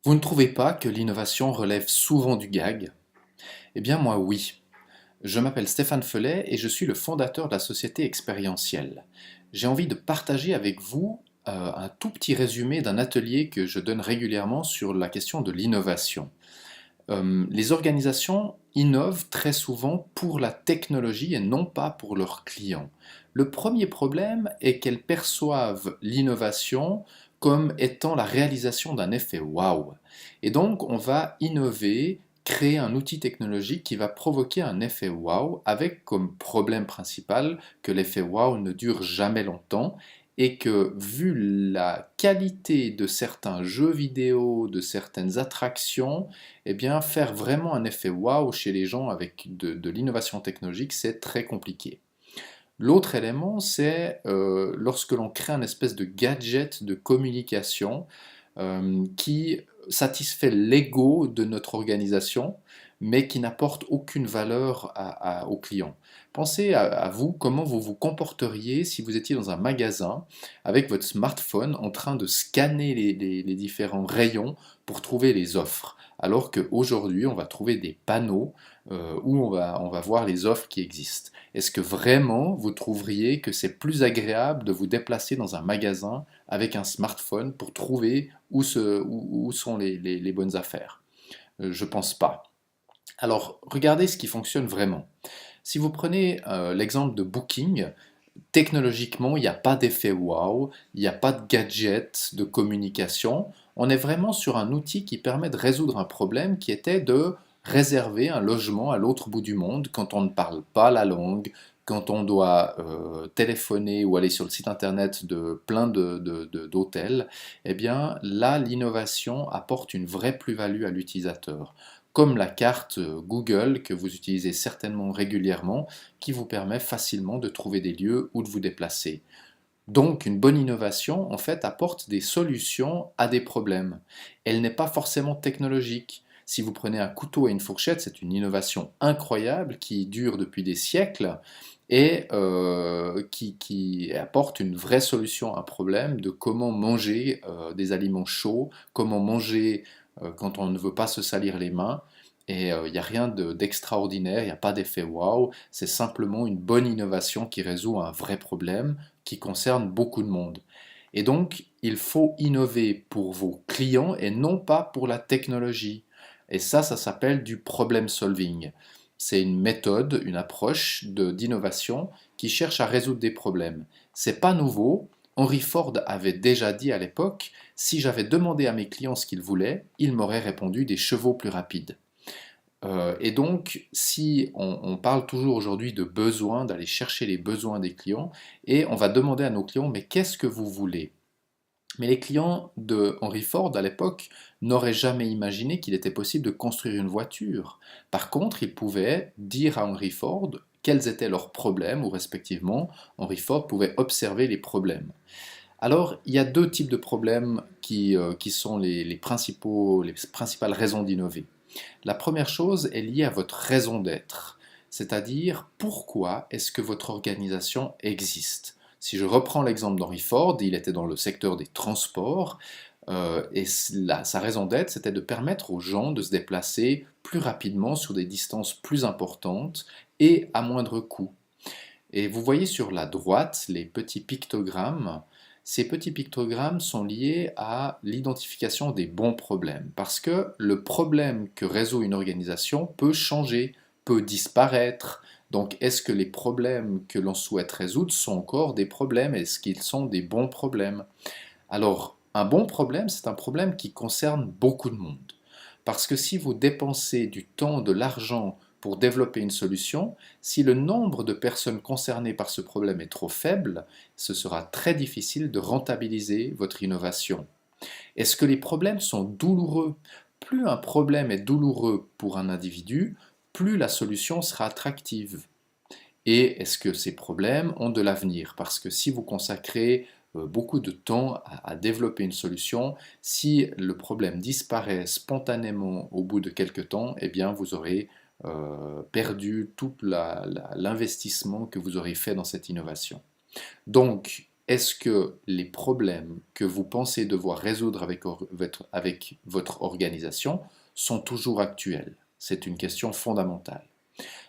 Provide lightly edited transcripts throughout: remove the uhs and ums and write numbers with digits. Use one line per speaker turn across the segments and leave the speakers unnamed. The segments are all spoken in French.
Vous ne trouvez pas que l'innovation relève souvent du gag? Eh bien moi oui. Je m'appelle Stéphane Felet et je suis le fondateur de la société Expérientielle. J'ai envie de partager avec vous un tout petit résumé d'un atelier que je donne régulièrement sur la question de l'innovation. Les organisations innovent très souvent pour la technologie et non pas pour leurs clients. Le premier problème est qu'elles perçoivent l'innovation comme étant la réalisation d'un effet waouh. Et donc on va innover, créer un outil technologique qui va provoquer un effet waouh avec comme problème principal que l'effet waouh ne dure jamais longtemps et que vu la qualité de certains jeux vidéo, de certaines attractions, eh bien, faire vraiment un effet waouh chez les gens avec de l'innovation technologique, c'est très compliqué. L'autre élément, c'est lorsque l'on crée un espèce de gadget de communication qui satisfait l'ego de notre organisation, mais qui n'apporte aucune valeur aux clients. Pensez à vous, comment vous vous comporteriez si vous étiez dans un magasin avec votre smartphone en train de scanner les différents rayons pour trouver les offres. Alors qu'aujourd'hui, on va trouver des panneaux où on va voir les offres qui existent. Est-ce que vraiment vous trouveriez que c'est plus agréable de vous déplacer dans un magasin avec un smartphone pour trouver où sont les bonnes affaires? Je pense pas. Alors, regardez ce qui fonctionne vraiment. Si vous prenez l'exemple de Booking, technologiquement, il n'y a pas d'effet wow, il n'y a pas de gadget de communication. On est vraiment sur un outil qui permet de résoudre un problème qui était de réserver un logement à l'autre bout du monde quand on ne parle pas la langue, quand on doit téléphoner ou aller sur le site internet de plein d'hôtels. Eh bien, là, l'innovation apporte une vraie plus-value à l'utilisateur, comme la carte Google que vous utilisez certainement régulièrement, qui vous permet facilement de trouver des lieux où de vous déplacer. Donc une bonne innovation, en fait, apporte des solutions à des problèmes. Elle n'est pas forcément technologique. Si vous prenez un couteau et une fourchette, c'est une innovation incroyable qui dure depuis des siècles et qui apporte une vraie solution à un problème de comment manger des aliments chauds, comment manger quand on ne veut pas se salir les mains. Et il n'y a rien d'extraordinaire, il n'y a pas d'effet wow, c'est simplement une bonne innovation qui résout un vrai problème qui concerne beaucoup de monde. Et donc, il faut innover pour vos clients et non pas pour la technologie. Et ça s'appelle du problem solving. C'est une méthode, une approche d'innovation qui cherche à résoudre des problèmes. C'est pas nouveau. Henry Ford avait déjà dit à l'époque, si j'avais demandé à mes clients ce qu'ils voulaient, ils m'auraient répondu des chevaux plus rapides. Et donc, si on parle toujours aujourd'hui de besoins, d'aller chercher les besoins des clients, et on va demander à nos clients, mais qu'est-ce que vous voulez? Mais les clients de Henry Ford à l'époque n'auraient jamais imaginé qu'il était possible de construire une voiture. Par contre, ils pouvaient dire à Henry Ford quels étaient leurs problèmes, ou respectivement, Henry Ford pouvait observer les problèmes. Alors, il y a deux types de problèmes qui sont les principales raisons d'innover. La première chose est liée à votre raison d'être, c'est-à-dire pourquoi est-ce que votre organisation existe. Si je reprends l'exemple d'Henry Ford, il était dans le secteur des transports, et sa raison d'être, c'était de permettre aux gens de se déplacer plus rapidement sur des distances plus importantes et à moindre coût. Et vous voyez sur la droite les petits pictogrammes. Ces petits pictogrammes sont liés à l'identification des bons problèmes, parce que le problème que résout une organisation peut changer, peut disparaître. Donc est-ce que les problèmes que l'on souhaite résoudre sont encore des problèmes? Est-ce qu'ils sont des bons problèmes? Alors, un bon problème, c'est un problème qui concerne beaucoup de monde. Parce que si vous dépensez du temps, de l'argent pour développer une solution, si le nombre de personnes concernées par ce problème est trop faible, ce sera très difficile de rentabiliser votre innovation. Est-ce que les problèmes sont douloureux? Plus un problème est douloureux pour un individu, plus la solution sera attractive. Et est-ce que ces problèmes ont de l'avenir? Parce que si vous consacrez beaucoup de temps à développer une solution, si le problème disparaît spontanément au bout de quelques temps, eh bien vous aurez perdu tout l'investissement que vous aurez fait dans cette innovation. Donc, est-ce que les problèmes que vous pensez devoir résoudre avec votre organisation sont toujours actuels? C'est une question fondamentale.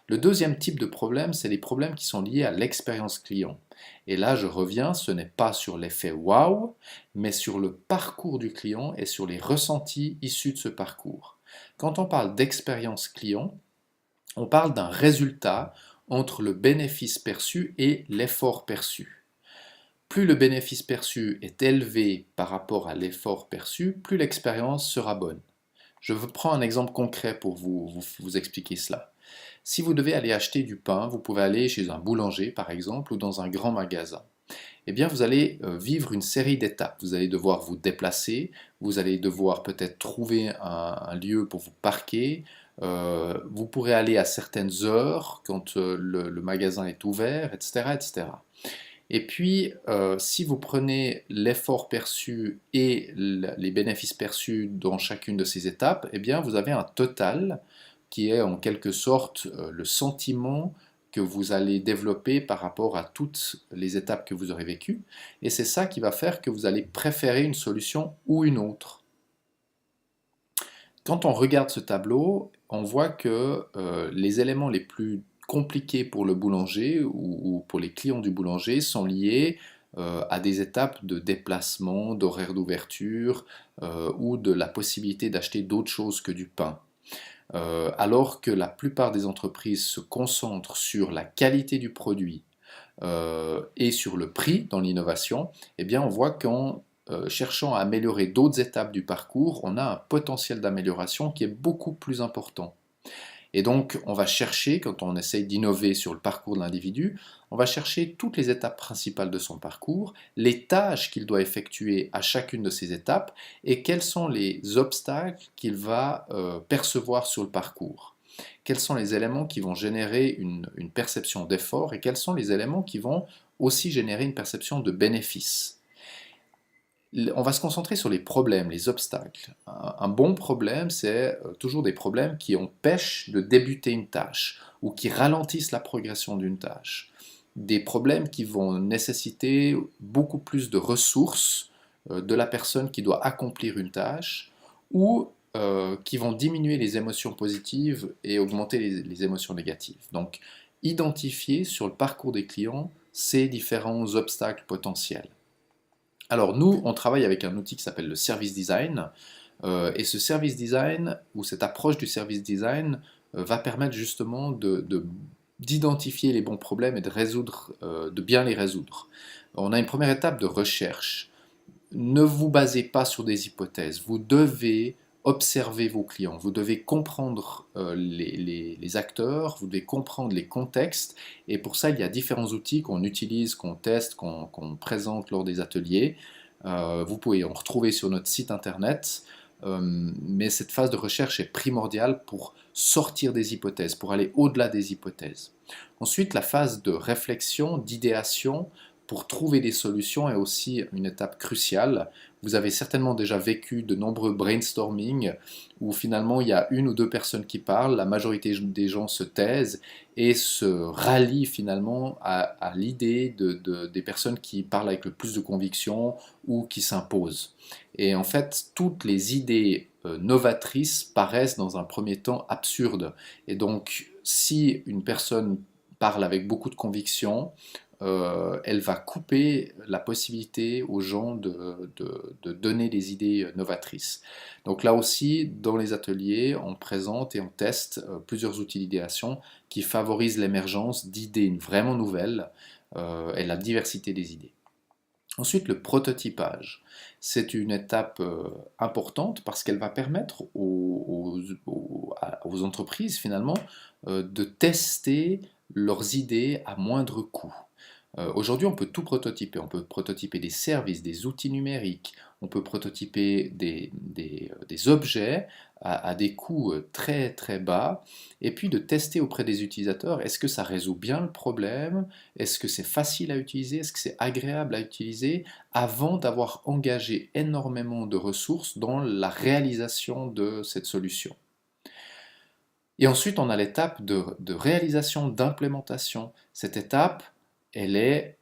Le deuxième type de problème, c'est les problèmes qui sont liés à l'expérience client. Et là, je reviens, ce n'est pas sur l'effet wow, mais sur le parcours du client et sur les ressentis issus de ce parcours. Quand on parle d'expérience client, on parle d'un résultat entre le bénéfice perçu et l'effort perçu. Plus le bénéfice perçu est élevé par rapport à l'effort perçu, plus l'expérience sera bonne. Je vous prends un exemple concret pour vous expliquer cela. Si vous devez aller acheter du pain, vous pouvez aller chez un boulanger par exemple ou dans un grand magasin. Eh bien, vous allez vivre une série d'étapes. Vous allez devoir vous déplacer, vous allez devoir peut-être trouver un lieu pour vous parquer, vous pourrez aller à certaines heures quand le magasin est ouvert, etc., etc. Et puis, si vous prenez l'effort perçu et les bénéfices perçus dans chacune de ces étapes, eh bien, vous avez un total qui est en quelque sorte le sentiment que vous allez développer par rapport à toutes les étapes que vous aurez vécues. Et c'est ça qui va faire que vous allez préférer une solution ou une autre. Quand on regarde ce tableau, on voit que les éléments les plus compliqués pour le boulanger ou pour les clients du boulanger sont liés à des étapes de déplacement, d'horaire d'ouverture ou de la possibilité d'acheter d'autres choses que du pain. Alors que la plupart des entreprises se concentrent sur la qualité du produit et sur le prix dans l'innovation, eh bien on voit qu'en cherchant à améliorer d'autres étapes du parcours, on a un potentiel d'amélioration qui est beaucoup plus important. Et donc, on va chercher, quand on essaye d'innover sur le parcours de l'individu, on va chercher toutes les étapes principales de son parcours, les tâches qu'il doit effectuer à chacune de ces étapes, et quels sont les obstacles qu'il va percevoir sur le parcours. Quels sont les éléments qui vont générer une perception d'effort, et quels sont les éléments qui vont aussi générer une perception de bénéfice. On va se concentrer sur les problèmes, les obstacles. Un bon problème, c'est toujours des problèmes qui empêchent de débuter une tâche ou qui ralentissent la progression d'une tâche. Des problèmes qui vont nécessiter beaucoup plus de ressources de la personne qui doit accomplir une tâche ou qui vont diminuer les émotions positives et augmenter les émotions négatives. Donc, identifier sur le parcours des clients ces différents obstacles potentiels. Alors nous, on travaille avec un outil qui s'appelle le service design, et ce service design, ou cette approche du service design, va permettre justement d'identifier les bons problèmes et de bien les résoudre. On a une première étape de recherche. Ne vous basez pas sur des hypothèses, vous devez observer vos clients, vous devez comprendre les acteurs, vous devez comprendre les contextes, et pour ça il y a différents outils qu'on utilise, qu'on teste, qu'on présente lors des ateliers. Vous pouvez en retrouver sur notre site internet, mais cette phase de recherche est primordiale pour sortir des hypothèses, pour aller au-delà des hypothèses. Ensuite, la phase de réflexion, d'idéation, pour trouver des solutions est aussi une étape cruciale. Vous avez certainement déjà vécu de nombreux brainstorming où finalement il y a une ou deux personnes qui parlent, la majorité des gens se taisent et se rallient finalement à l'idée des personnes qui parlent avec le plus de conviction ou qui s'imposent. Et en fait, toutes les idées novatrices paraissent dans un premier temps absurdes. Et donc, si une personne parle avec beaucoup de conviction, elle va couper la possibilité aux gens de donner des idées novatrices. Donc là aussi, dans les ateliers, on présente et on teste plusieurs outils d'idéation qui favorisent l'émergence d'idées vraiment nouvelles et la diversité des idées. Ensuite, le prototypage. C'est une étape importante parce qu'elle va permettre aux entreprises finalement de tester leurs idées à moindre coût. Aujourd'hui, on peut tout prototyper. On peut prototyper des services, des outils numériques, on peut prototyper des objets à des coûts très très bas, et puis de tester auprès des utilisateurs, est-ce que ça résout bien le problème, est-ce que c'est facile à utiliser, est-ce que c'est agréable à utiliser, avant d'avoir engagé énormément de ressources dans la réalisation de cette solution. Et ensuite, on a l'étape de réalisation, d'implémentation. Cette étape, elle est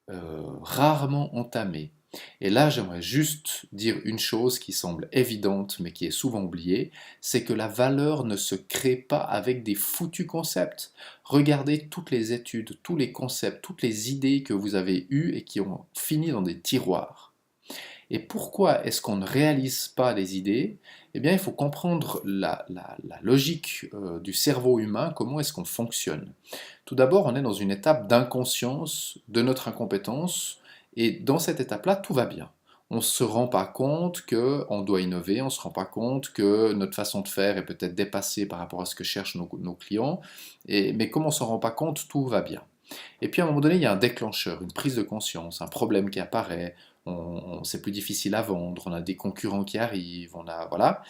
rarement entamé. Et là, j'aimerais juste dire une chose qui semble évidente, mais qui est souvent oubliée, c'est que la valeur ne se crée pas avec des foutus concepts. Regardez toutes les études, tous les concepts, toutes les idées que vous avez eues et qui ont fini dans des tiroirs. Et pourquoi est-ce qu'on ne réalise pas les idées? Eh bien, il faut comprendre la logique du cerveau humain, comment est-ce qu'on fonctionne. Tout d'abord, on est dans une étape d'inconscience de notre incompétence, et dans cette étape-là, tout va bien. On ne se rend pas compte qu'on doit innover, on ne se rend pas compte que notre façon de faire est peut-être dépassée par rapport à ce que cherchent nos clients, mais comme on ne s'en rend pas compte, tout va bien. Et puis à un moment donné, il y a un déclencheur, une prise de conscience, un problème qui apparaît, c'est plus difficile à vendre, on a des concurrents qui arrivent, voilà.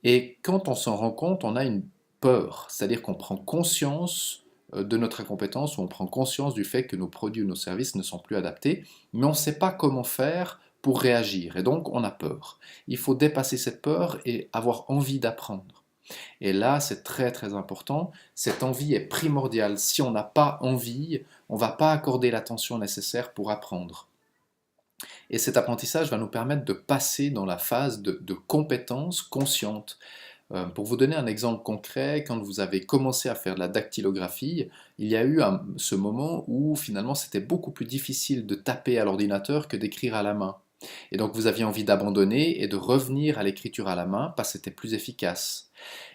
Et quand on s'en rend compte, on a une peur, c'est-à-dire qu'on prend conscience de notre incompétence, ou on prend conscience du fait que nos produits ou nos services ne sont plus adaptés, mais on ne sait pas comment faire pour réagir, et donc on a peur. Il faut dépasser cette peur et avoir envie d'apprendre. Et là, c'est très très important, cette envie est primordiale. Si on n'a pas envie, on ne va pas accorder l'attention nécessaire pour apprendre. Et cet apprentissage va nous permettre de passer dans la phase de compétence consciente. Pour vous donner un exemple concret, quand vous avez commencé à faire de la dactylographie, il y a eu ce moment où finalement c'était beaucoup plus difficile de taper à l'ordinateur que d'écrire à la main. Et donc vous aviez envie d'abandonner et de revenir à l'écriture à la main parce que c'était plus efficace.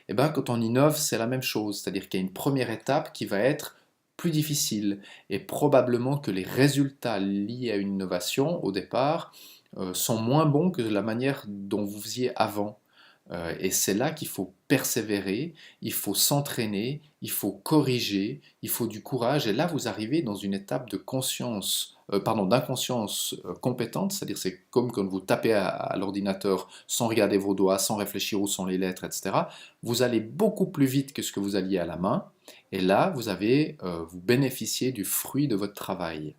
Et bien quand on innove, c'est la même chose, c'est-à-dire qu'il y a une première étape qui va être plus difficile et probablement que les résultats liés à une innovation au départ sont moins bons que la manière dont vous faisiez avant. Et c'est là qu'il faut persévérer, il faut s'entraîner, il faut corriger, il faut du courage. Et là, vous arrivez dans une étape de d'inconscience compétente, c'est-à-dire c'est comme quand vous tapez à l'ordinateur sans regarder vos doigts, sans réfléchir où sont les lettres, etc. Vous allez beaucoup plus vite que ce que vous alliez à la main. Et là, vous bénéficiez du fruit de votre travail.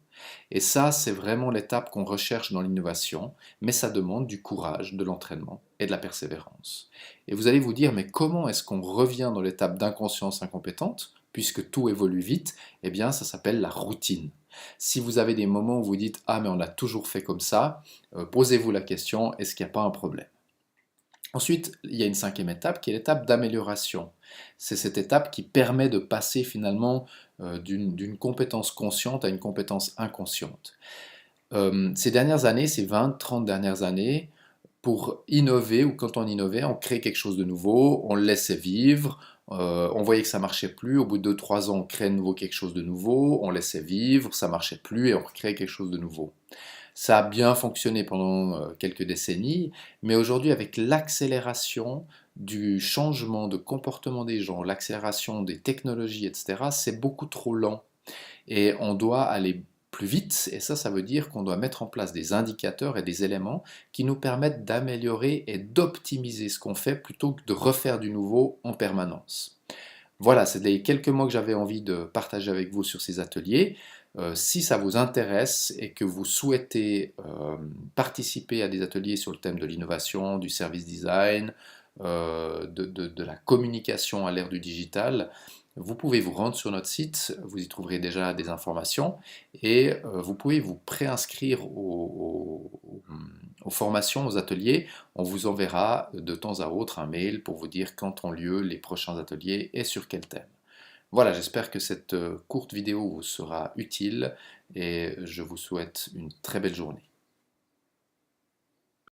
Et ça, c'est vraiment l'étape qu'on recherche dans l'innovation, mais ça demande du courage, de l'entraînement et de la persévérance. Et vous allez vous dire, mais comment est-ce qu'on revient dans l'étape d'inconscience incompétente, puisque tout évolue vite? Eh bien, ça s'appelle la routine. Si vous avez des moments où vous dites, ah, mais on a toujours fait comme ça, posez-vous la question, est-ce qu'il n'y a pas un problème? Ensuite, il y a une cinquième étape qui est l'étape d'amélioration. C'est cette étape qui permet de passer finalement d'une compétence consciente à une compétence inconsciente. Ces dernières années, ces 20-30 dernières années, pour innover, ou quand on innovait, on crée quelque chose de nouveau, on le laissait vivre, on voyait que ça marchait plus, au bout de 2-3 ans, on crée de nouveau quelque chose de nouveau, on laissait vivre, ça marchait plus et on recrée quelque chose de nouveau. Ça a bien fonctionné pendant quelques décennies, mais aujourd'hui, avec l'accélération du changement de comportement des gens, l'accélération des technologies, etc., c'est beaucoup trop lent. Et on doit aller plus vite, et ça veut dire qu'on doit mettre en place des indicateurs et des éléments qui nous permettent d'améliorer et d'optimiser ce qu'on fait plutôt que de refaire du nouveau en permanence. Voilà, c'est les quelques mots que j'avais envie de partager avec vous sur ces ateliers. Si ça vous intéresse et que vous souhaitez participer à des ateliers sur le thème de l'innovation, du service design, de la communication à l'ère du digital, vous pouvez vous rendre sur notre site, vous y trouverez déjà des informations et vous pouvez vous préinscrire aux formations, aux ateliers. On vous enverra de temps à autre un mail pour vous dire quand ont lieu les prochains ateliers et sur quel thème. Voilà, j'espère que cette courte vidéo vous sera utile et je vous souhaite une très belle journée.